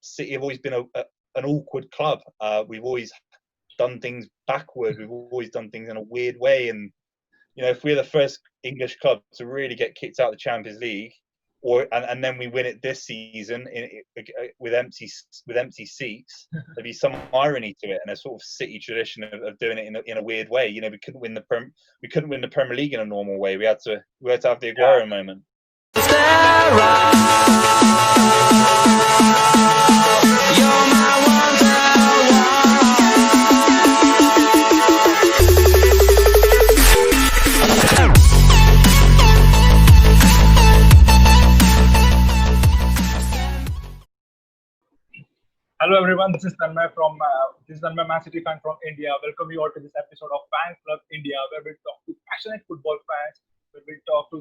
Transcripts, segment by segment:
City have always been an awkward club. We've always done things backward. We've always done things in a weird way. And if we're the first English club to really get kicked out of the Champions League, and then we win it this season with empty seats, there'd be some irony to it, and a sort of City tradition of doing it in a weird way. We couldn't win the Premier League in a normal way. We had to have the Aguerooooo moment. Hello everyone, this is Tanmay Man City fan from India. Welcome you all to this episode of Fan Club India, where we talk to passionate football fans, where we'll talk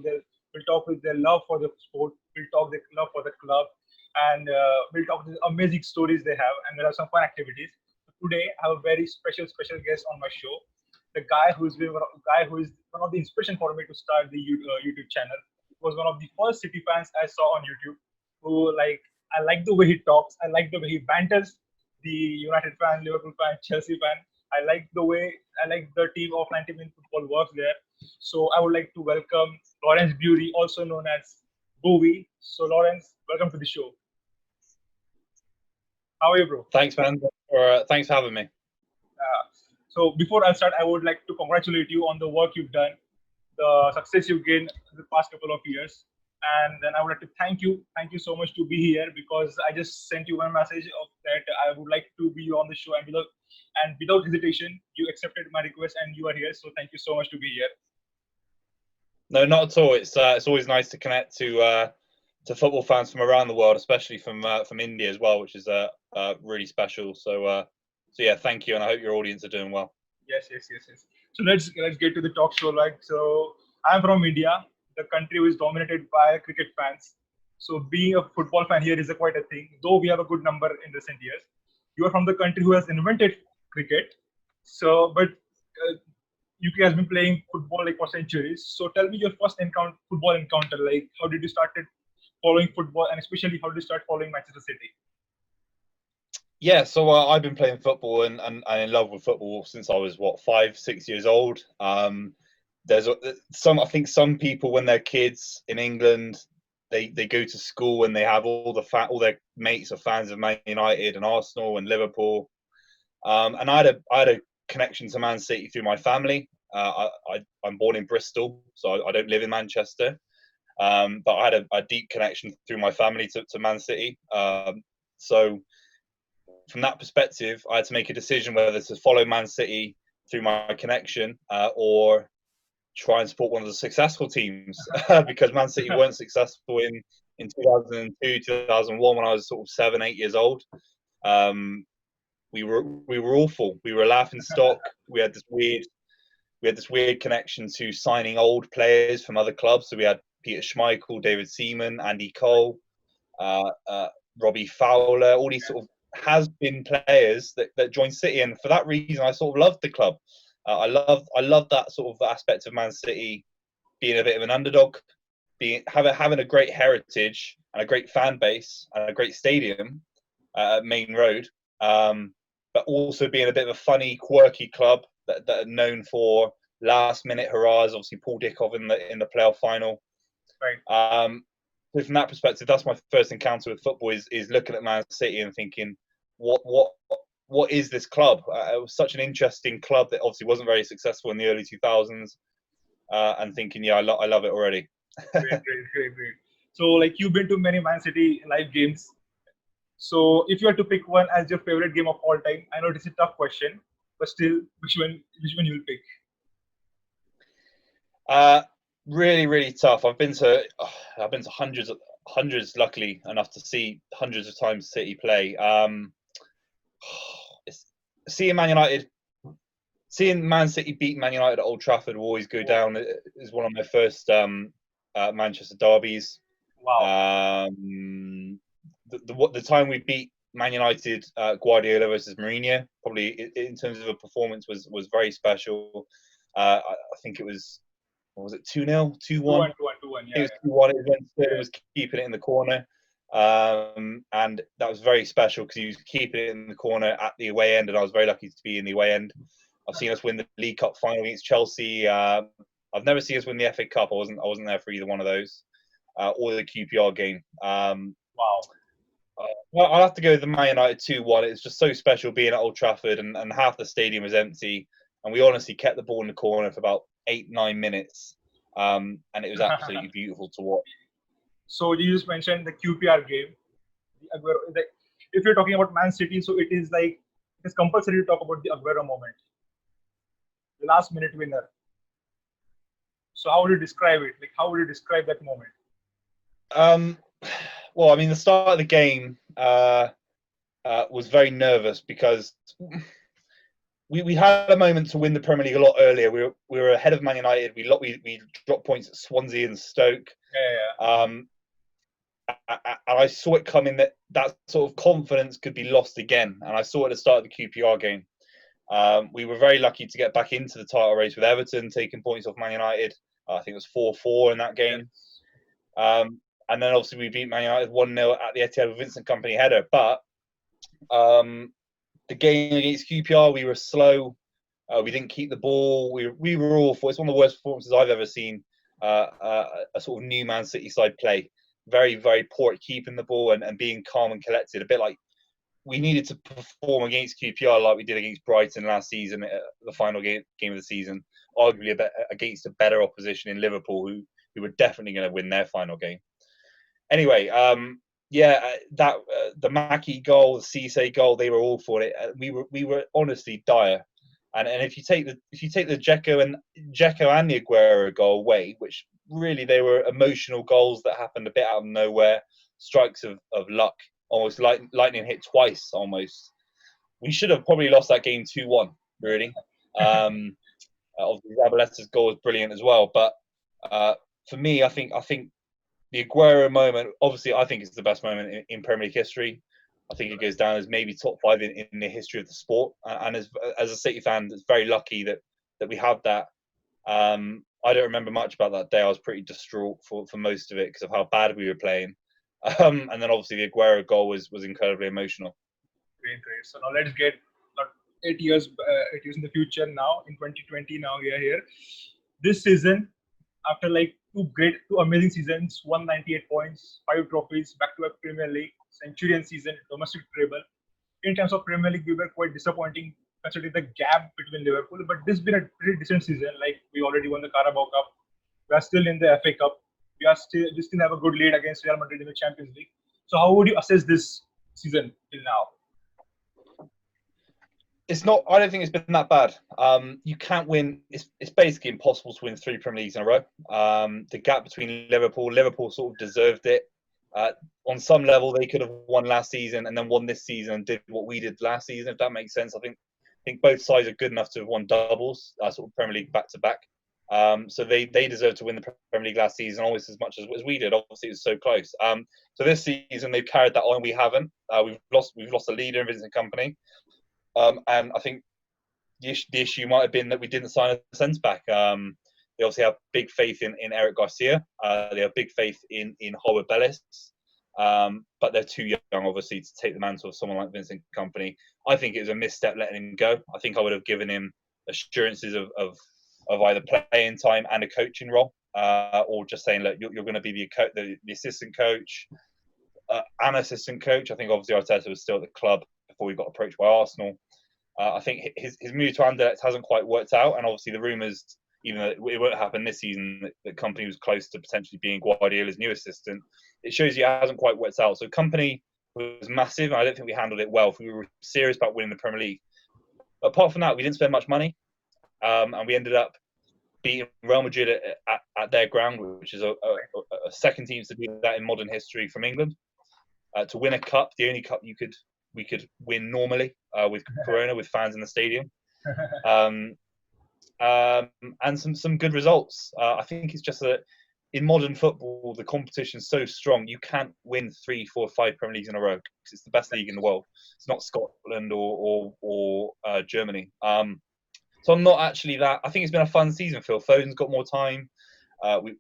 with their love for the sport, we'll talk their love for the club, and we'll talk the amazing stories they have, and there are some fun activities. So today I have a very special guest on my show, the guy who is one of the inspiration for me to start the YouTube channel. He was one of the first City fans I saw on YouTube, who I like the way he talks. I like the way he banters the United fan, Liverpool fan, Chelsea fan. I like the team of 90-minute football works there. So I would like to welcome Lawrence Buvey, also known as Buvey. So Lawrence, welcome to the show. How are you, bro? Thanks, man. Thanks for having me. So before I start, I would like to congratulate you on the work you've done, the success you've gained in the past couple of years. And then I would like to thank you so much to be here, because I just sent you one message of that I would like to be on the show, and without hesitation you accepted my request and you are here. So thank you so much to be here. No, not at all. It's always nice to connect to football fans from around the world, especially from India as well, which is really special. So yeah, thank you, and I hope your audience are doing well. Yes. So let's get to the talk show. So I'm from India, the country is dominated by cricket fans. So being a football fan here is quite a thing, though we have a good number in recent years. You are from the country who has invented cricket. So, but UK has been playing football for centuries. So tell me your first football encounter. How did you started following football, and especially how did you start following Manchester City? Yeah, so I've been playing football and in love with football since I was 5-6 years old. There's I think some people, when they're kids in England, they go to school and they have all their mates are fans of Man United and Arsenal and Liverpool. And I had a connection to Man City through my family. I'm born in Bristol, so I don't live in Manchester. But I had a deep connection through my family to Man City. So from that perspective, I had to make a decision whether to follow Man City through my connection or try and support one of the successful teams, because Man City weren't successful in 2002, 2001 when I was sort of 7-8 years old. We were awful. We were a laughing stock. We had this weird connection to signing old players from other clubs. So we had Peter Schmeichel, David Seaman, Andy Cole, Robbie Fowler, all these sort of has-been players that joined City, and for that reason I sort of loved the club. I love that sort of aspect of Man City, being a bit of an underdog, having a great heritage and a great fan base and a great stadium at Main Road, but also being a bit of a funny, quirky club that are known for last-minute hurrahs. Obviously, Paul Dickov in the playoff final. Right. So from that perspective, that's my first encounter with football. Is looking at Man City and thinking, what is this club? It was such an interesting club that obviously wasn't very successful in the early 2000s, and thinking, yeah, I love it already. Great. So you've been to many Man City live games. So if you had to pick one as your favorite game of all time, I know this is a tough question, but still, which one you'll pick? Really, really tough. I've been to hundreds, luckily enough to see hundreds of times City play. Seeing Man City beat Man United at Old Trafford will always go down as one of my first Manchester derbies. Wow. The time we beat Man United, Guardiola versus Mourinho, probably in terms of a performance was very special. I think it was, what was it, 2-0, 2-1? 2-1, yeah. It was 2-1. It was when Sterling was keeping it in the corner. and that was very special because he was keeping it in the corner at the away end, and I was very lucky to be in the away end. I've seen us win the League Cup final against Chelsea. I've never seen us win the FA Cup. I wasn't there for either one of those, or the QPR game. Wow. Well, I'll have to go with the Man United 2-1. It's just so special being at Old Trafford, and half the stadium was empty, and we honestly kept the ball in the corner for about 8-9 minutes, and it was absolutely beautiful to watch. So you just mentioned the QPR game. The Aguero, if you're talking about Man City, so it is compulsory to talk about the Aguero moment, the last minute winner. So how would you describe it? Like, how would you describe that moment? Well, I mean, the start of the game was very nervous because we had a moment to win the Premier League a lot earlier. We were ahead of Man United. We dropped points at Swansea and Stoke. Yeah. And I saw it coming that sort of confidence could be lost again. And I saw it at the start of the QPR game. We were very lucky to get back into the title race with Everton taking points off Man United. I think it was 4-4 in that game. And then obviously we beat Man United 1-0 at the Etihad with Vincent Kompany header. But the game against QPR, we were slow. We didn't keep the ball. We were awful. It's one of the worst performances I've ever seen a sort of new Man City side play. Very, very poor at keeping the ball and being calm and collected. A bit like we needed to perform against QPR like we did against Brighton last season, the final game of the season. Arguably against a better opposition in Liverpool, who were definitely going to win their final game. Anyway, the Mackie goal, the Cisse goal, they were all for it. We were honestly dire. And if you take the Dzeko and the Aguero goal away, which really they were emotional goals that happened a bit out of nowhere, strikes of luck, almost lightning hit twice almost. We should have probably lost that game 2-1, really. Obviously Zabaleta's goal was brilliant as well, but for me, I think the Aguero moment, obviously, I think it's the best moment in Premier League history. I think it goes down as maybe top 5 in the history of the sport. And as a City fan, it's very lucky that we have that. I don't remember much about that day. I was pretty distraught for most of it because of how bad we were playing. And then obviously the Aguero goal was incredibly emotional. Great. So now let's get 8 years in the future now. In 2020, now we are here. This season, after two amazing seasons, 198 points, 5 trophies, back-to-back Premier League, Centurion season, domestic treble. In terms of Premier League, we were quite disappointing considering the gap between Liverpool. But this has been a pretty decent season. Like, we already won the Carabao Cup. We are still in the FA Cup. We still have a good lead against Real Madrid in the Champions League. So how would you assess this season till now? I don't think it's been that bad. You can't win. It's basically impossible to win 3 Premier Leagues in a row. The gap between Liverpool sort of deserved it. On some level, they could have won last season and then won this season and did what we did last season, if that makes sense. I think both sides are good enough to have won doubles, sort of Premier League back to back. So they deserve to win the Premier League last season almost as much as we did. Obviously, it was so close. So this season they've carried that on. We haven't. We've lost a leader in Vincent Kompany. And I think the issue might have been that we didn't sign a centre back. They obviously have big faith in Eric Garcia. They have big faith in Howard Bellis. But they're too young, obviously, to take the mantle of someone like Vincent Kompany. I think it was a misstep letting him go. I think I would have given him assurances of either playing time and a coaching role, or just saying, look, you're going to be the assistant coach, an assistant coach. I think obviously Arteta was still at the club before we got approached by Arsenal. I think his move to Anderlecht hasn't quite worked out, and obviously the rumours, even though it won't happen this season, that Kompany was close to potentially being Guardiola's new assistant. It shows you it hasn't quite worked out. So Kompany was massive, and I don't think we handled it well. If we were serious about winning the Premier League, but apart from that, we didn't spend much money, and we ended up beating Real Madrid at their ground, which is a second team to do that in modern history from England. To win a cup, the only cup we could win normally with Corona, with fans in the stadium, and some good results. I think it's just that in modern football, the competition's so strong, you can't win 3, 4, 5 Premier Leagues in a row because it's the best league in the world. It's not Scotland or Germany. So I'm not actually that. I think it's been a fun season. Phil Foden's got more time.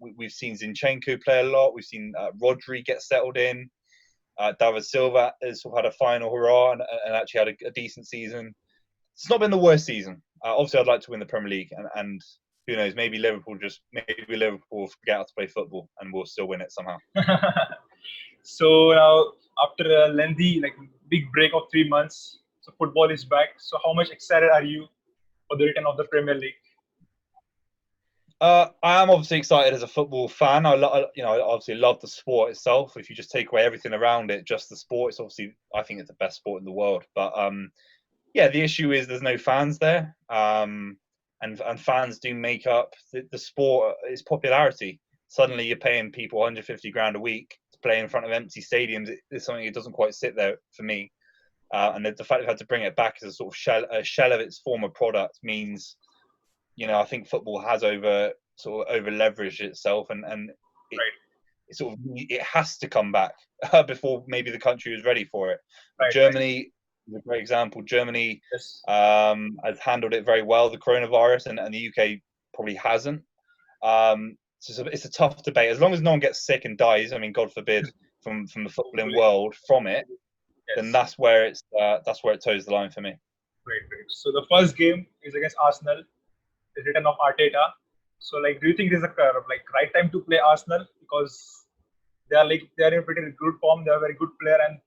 We've seen Zinchenko play a lot. We've seen Rodri get settled in. David Silva has sort of had a final hurrah and actually had a decent season. It's not been the worst season. Obviously, I'd like to win the Premier League, and who knows, maybe Liverpool will forget how to play football and we'll still win it somehow. So now, after a lengthy, like big break of 3 months, so football is back. So how much excited are you for the return of the Premier League? I am obviously excited as a football fan. I obviously love the sport itself. If you just take away everything around it, just the sport, it's obviously, I think it's the best sport in the world. But yeah, the issue is there's no fans there, and fans do make up the sport. Its popularity. Suddenly, you're paying people 150 grand a week to play in front of empty stadiums. It's something that doesn't quite sit there for me. And the fact they've had to bring it back as a sort of shell of its former product means, I think football has over leveraged itself, and it, Right, it has to come back before maybe the country is ready for it. right, right. Germany is a great example. Germany Yes. has handled it very well, the coronavirus, and the UK probably hasn't. So it's a tough debate. As long as no one gets sick and dies, I mean, God forbid, from the footballing world from it, then Yes. that's where it toes the line for me. Great, great. So the first game is against Arsenal, the return of Arteta. So like, do you think this is a right time to play Arsenal, because they are in pretty good form. They are a very good player, and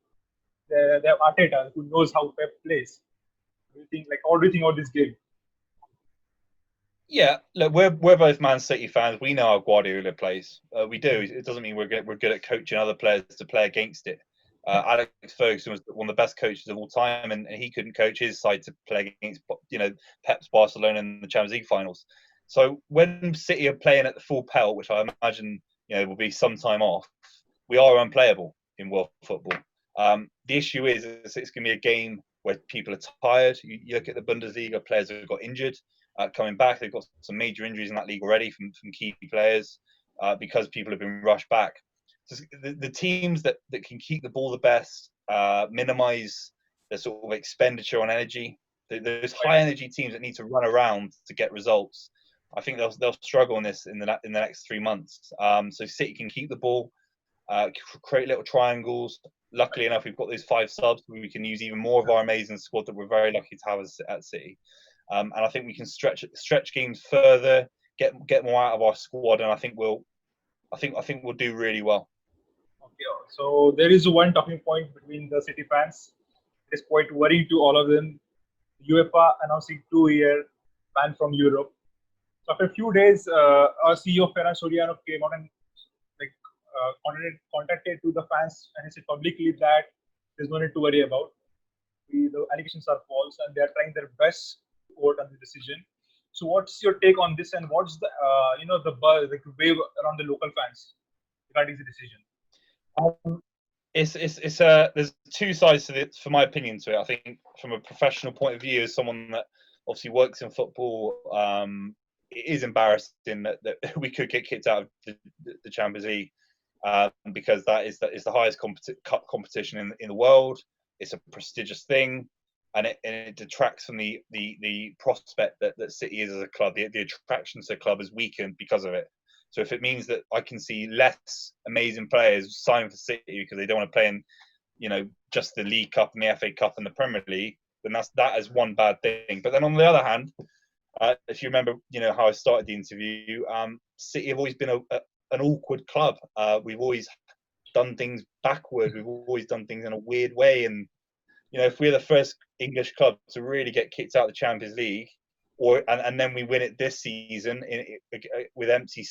they have Arteta who knows how Pep plays. Do you think, like, how do you think of this game? Yeah, look, we're both Man City fans. We know how Guardiola plays. We do. It doesn't mean we're good at coaching other players to play against it. Alex Ferguson was one of the best coaches of all time, and he couldn't coach his side to play against Pep's Barcelona in the Champions League finals. So when City are playing at the full pelt, which I imagine will be some time off, we are unplayable in world football. The issue is it's going to be a game where people are tired. You look at the Bundesliga, players have got injured. Coming back, they've got some major injuries in that league already from key players because people have been rushed back. So the teams that can keep the ball the best, minimise their sort of expenditure on energy, those high energy teams that need to run around to get results, I think they'll struggle in the next 3 months. So City can keep the ball, create little triangles. Luckily enough, we've got those 5 subs. We can use even more of our amazing squad that we're very lucky to have at City. And I think we can stretch games further, get more out of our squad, and I think we'll do really well. Okay, so there is one talking point between the City fans. It's quite worrying to all of them. UEFA announcing 2-year ban from Europe. So after a few days, our CEO Ferran Soriano came out and like contacted to the fans, and he said publicly that there's no need to worry about. The allegations are false, and they are trying their best to overturn the decision. So, what's your take on this, and what's the the buzz, like, wave around the local fans regarding the decision? There's 2 sides to it, for my opinion, to it. I think from a professional point of view, as someone that obviously works in football, it is embarrassing that we could get kicked out of the Champions League because that is the highest cup competition in the world. It's a prestigious thing, and it detracts from the prospect that City is as a club. The attraction to the club is weakened because of it. So if it means that I can see less amazing players sign for City because they don't want to play in, just the League Cup and the FA Cup and the Premier League, then that is one bad thing. But then on the other hand, if you remember, how I started the interview, City have always been an awkward club. We've always done things backward. We've always done things in a weird way. And if we're the first English club to really get kicked out of the Champions League, and then we win it this season with empty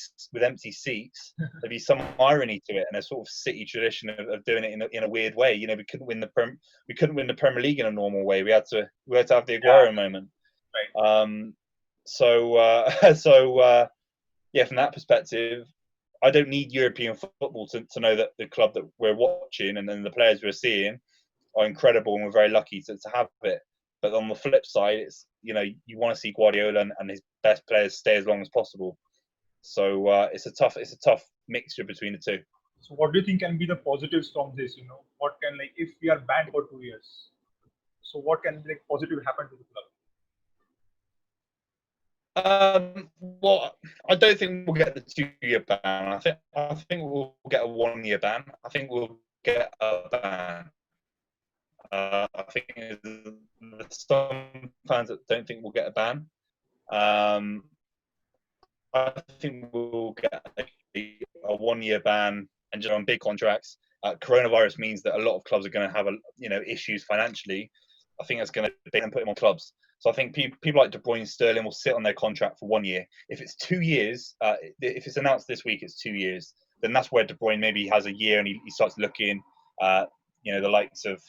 seats, there'd be some irony to it, and a sort of City tradition of doing it in a weird way. We couldn't win the Premier League in a normal way. We had to have the Aguerooooo moment. Right. Yeah, from that perspective, I don't need European football to know that the club that we're watching and the players we're seeing are incredible, and we're very lucky to have it. But on the flip side, it's you want to see Guardiola and his best players stay as long as possible. So it's a tough mixture between the two. So, what do you think can be the positives from this? What can, like, if we are banned for 2 years, so what can, like, positive happen to the club? Well, I don't think we'll get the 2-year ban. I think we'll get a 1-year ban. I think we'll get a ban. I think there's some fans that don't think we'll get a ban. I think we'll get a 1-year ban, and just on big contracts. Coronavirus means that a lot of clubs are going to have issues financially. I think that's going to put them on clubs. So I think people like De Bruyne and Sterling will sit on their contract for 1 year. If it's 2 years, if it's announced this week, it's 2 years. Then that's where De Bruyne maybe has a year and he starts looking. The likes of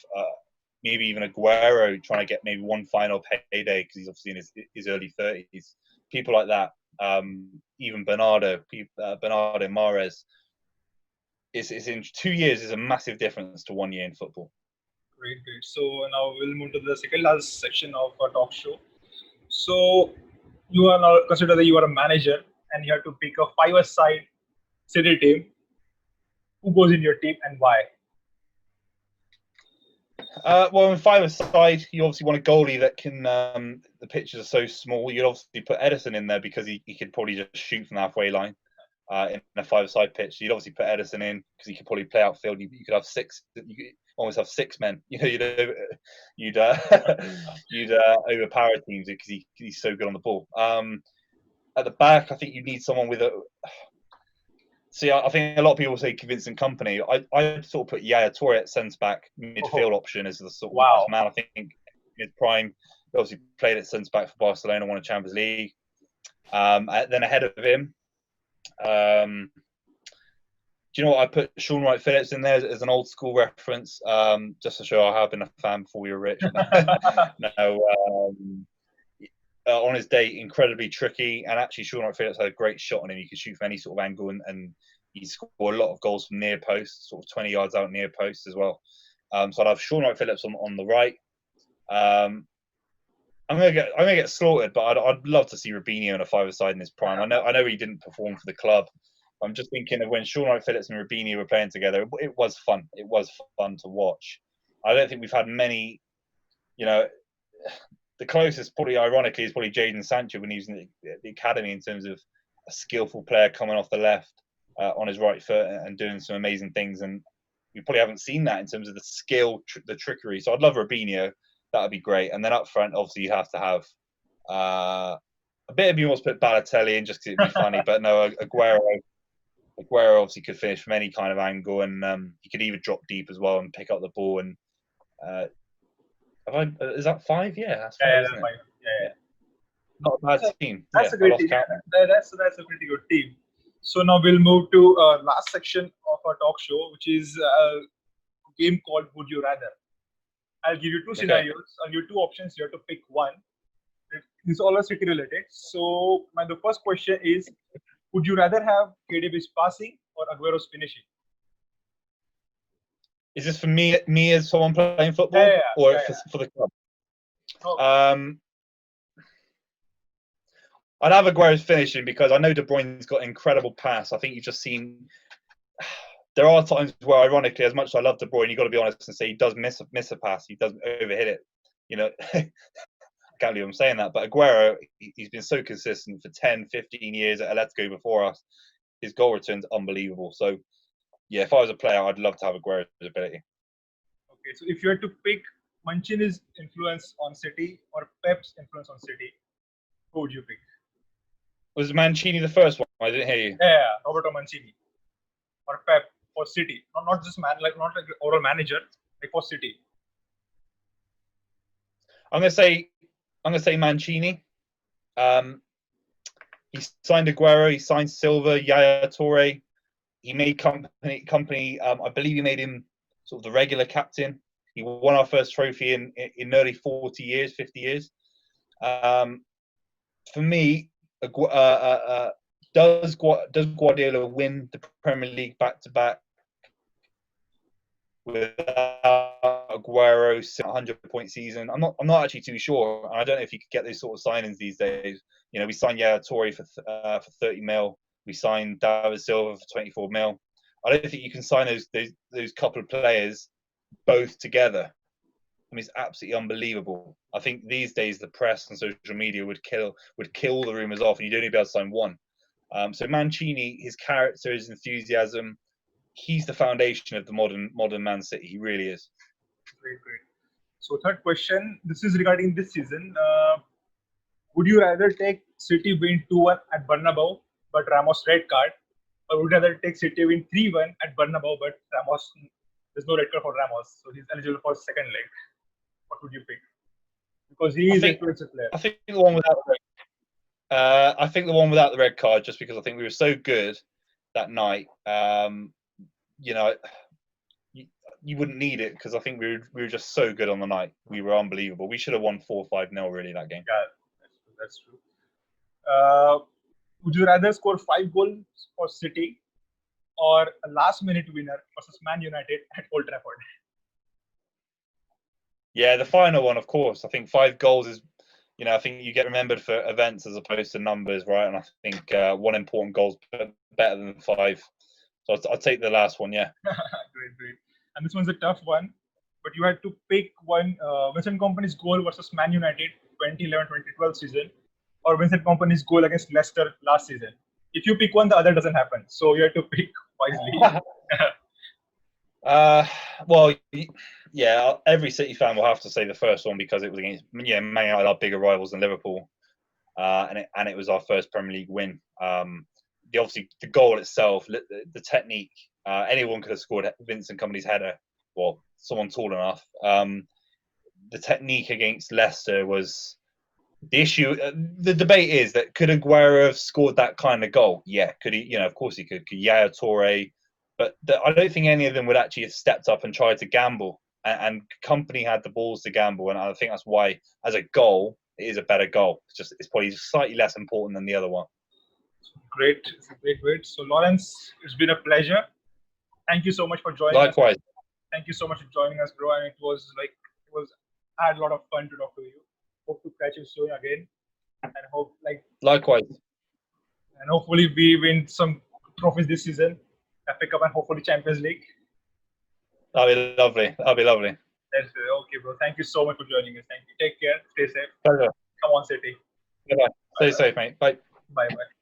maybe even Aguero trying to get maybe one final payday because he's obviously in his early 30s. People like that. Even Bernardo Mahrez. It's in 2 years is a massive difference to 1 year in football. Great. So now we'll move to the second last section of our talk show. So you are now consider that you are a manager and you have to pick a 5-a-side City team. Who goes in your team and why? Well, in 5-a-side, you obviously want a goalie that can. The pitches are so small. You'd obviously put Ederson in there because he could probably just shoot from the halfway line. In a 5-a-side pitch, you'd obviously put Ederson in because he could probably play outfield. You could have six. You could almost have 6 men. You'd overpower teams because he's so good on the ball. At the back, I think you need someone with a. See, I think a lot of people say convincing company. I sort of put Yaya Toure at centre back midfield option as the sort of man. I think in his prime, he obviously played at centre back for Barcelona, won a Champions League. Then ahead of him, do you know what? I put Sean Wright Phillips in there as an old school reference, just to show I have been a fan before we were rich. On his day, incredibly tricky, and actually Sean Wright Phillips had a great shot on him. He could shoot from any sort of angle, and he scored a lot of goals from near post, sort of 20 yards out near post as well. So I'd have Sean Wright Phillips on the right. I'm gonna get slaughtered, but I'd love to see Robinho in a 5-a-side in his prime. I know he didn't perform for the club. I'm just thinking of when Sean Wright Phillips and Robinho were playing together. It was fun. It was fun to watch. I don't think we've had many, the closest, probably ironically, is probably Jadon Sancho when he was in the academy in terms of a skillful player coming off the left on his right foot and doing some amazing things. And we probably haven't seen that in terms of the skill, the trickery. So I'd love Robinho. That would be great. And then up front, obviously, you have to have a bit of you wants to put Balotelli in just because it'd be funny. But no, Aguero obviously could finish from any kind of angle, and he could even drop deep as well and pick up the ball. And is that 5? Yeah, that's 5. Yeah, that's 5. Yeah. Not a bad team. That's a great team. That's a pretty good team. So now we'll move to last section of our talk show, which is a game called Would You Rather. I'll give you 2 scenarios. I'll give you 2 options. You have to pick one. It's all City related. So the first question is, would you rather have KDB's passing or Aguero's finishing? Is this for me as someone playing football, for the club? Oh. I'd have Aguero's finishing because I know De Bruyne's got an incredible pass. I think you've just seen. There are times where, ironically, as much as I love De Bruyne, you've got to be honest and say he does miss a pass. He does overhit it. I can't believe I'm saying that. But Aguero, he's been so consistent for 10, 15 years at Atletico before us. His goal return's unbelievable. So, yeah, if I was a player, I'd love to have Aguero's ability. Okay, so if you had to pick Mancini's influence on City or Pep's influence on City, who would you pick? Was Mancini the first one? I didn't hear you. Yeah, Roberto Mancini or Pep for City. Not just not like overall manager, like for City. I'm gonna say Mancini. He signed Aguero. He signed Silva, Yaya Toure. He made company. I believe he made him sort of the regular captain. He won our first trophy in nearly 50 years. For me, does Guardiola win the Premier League back-to-back without Aguero 100-point season? I'm not actually too sure. I don't know if you could get those sort of signings these days. We signed Yaya Toure for 30 mil. We signed David Silva for 24 mil. I don't think you can sign those couple of players both together. I mean, it's absolutely unbelievable. I think these days the press and social media would kill the rumours off, and you'd only be able to sign one. So Mancini, his character, his enthusiasm, he's the foundation of the modern Man City. He really is. Great, great. So third question. This is regarding this season. Would you rather take City win 2-1 at Bernabeu, but Ramos red card, or would you rather take City win 3-1 at Bernabeu, but Ramos, there's no red card for Ramos, so he's eligible for second leg? What would you pick? Because he is a influential player. I think the one without the I think the one without the red card, just because I think we were so good that night. You know, you wouldn't need it because I think we were just so good on the night. We were unbelievable. We should have won 4-5-0 really that game. Yeah, that's true. Would you rather score 5 goals for City or a last-minute winner versus Man United at Old Trafford? Yeah, the final one, of course. I think 5 goals is, you know, I think you get remembered for events as opposed to numbers, right? And I think one important goal is better than 5. So I'll take the last one, yeah. Great, great. And this one's a tough one, but you had to pick one Vincent Kompany's goal versus Man United 2011-2012 season, or Vincent Kompany's goal against Leicester last season. If you pick one, the other doesn't happen. So you have to pick wisely. Well, yeah, every City fan will have to say the first one because it was against Man United, our bigger rivals than Liverpool, and it was our first Premier League win. Obviously the goal itself, the technique, anyone could have scored Vincent Kompany's header. Well, someone tall enough. The technique against Leicester was the issue. The debate is that could Aguerooooo have scored that kind of goal? Yeah, could he? You know, of course he could. Could Yaya Toure? But I don't think any of them would actually have stepped up and tried to gamble. And Kompany had the balls to gamble, and I think that's why, as a goal, it is a better goal. It's probably slightly less important than the other one. Great, it's a great wait. So Lawrence, it's been a pleasure. Thank you so much for joining. Likewise. us. Thank you so much for joining us, bro. And it was I had a lot of fun to talk to you. Hope to catch you soon again, and hope likewise. And hopefully we win some trophies this season. FA Cup and hopefully Champions League. That'll be lovely. That'll be lovely. That's okay, bro. Thank you so much for joining us. Thank you. Take care. Stay safe. Pleasure. Come on, City. Bye-bye. Stay safe, mate. Bye. Bye-bye.